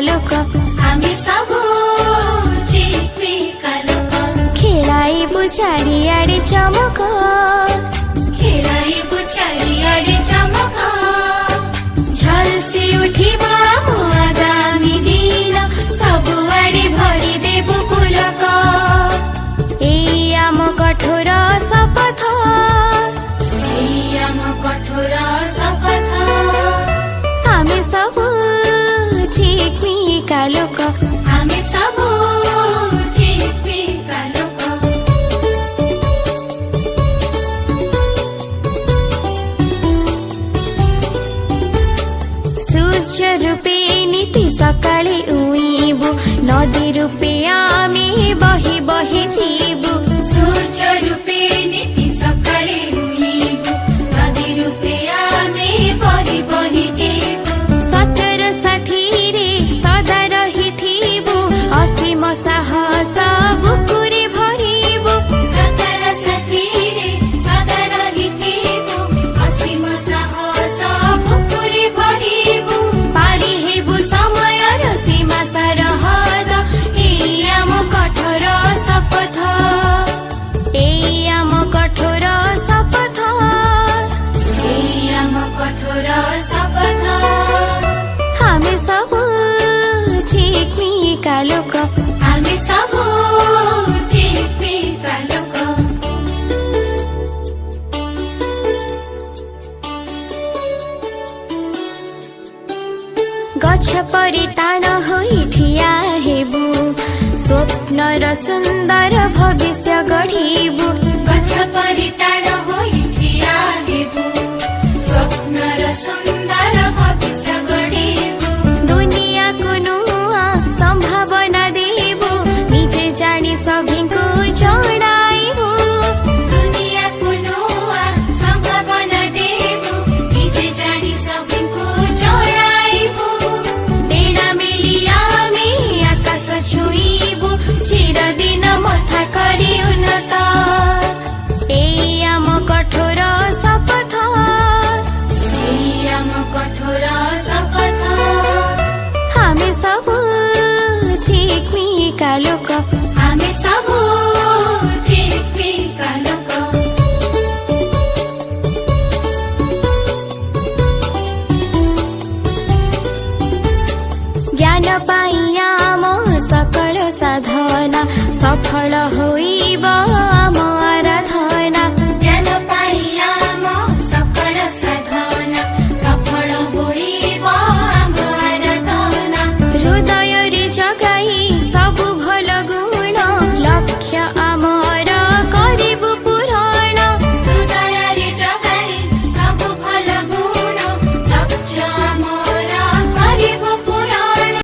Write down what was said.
लोक आमे सबु चिकमिका लोक खेलाइबु चारिआडे चमक खेलाइबु चारिआडे चमक झल्सी उठिबा मो आगामी दिन सबुआडे भरिदेबु पुलक एई आम कठोर शपथ एई आम कठोर शपथ आमे सबु चिकमिका लोक आमे सबु चिकमिका लोक सूर्य रूपे नीति सकाळे उइबु नदी रूपे आमे बही बही जीबु सूर्य रूपे नीति सकाळे उइबु नदी रूपे आमे बही बही जीबु सतर साथी रे सदा रहिथिबु असीम साहस बुकुरे भरिबु सतर साथी रे सदा रहिथिबु असीम साहस बुकुरे भरिबु पारी हेबु समय र सीमा सरहद एई आम कठोर शपथ एई आम कठोर शपथ एई आम कठोर शपथ आमे सबु चिकमिका लोक आमे सबु चिकमिका लोक गछ परि टाण होई ठिया हेबु स्वप्न र सुन्दर भविष्य गढिबु गछ परि टाढा होई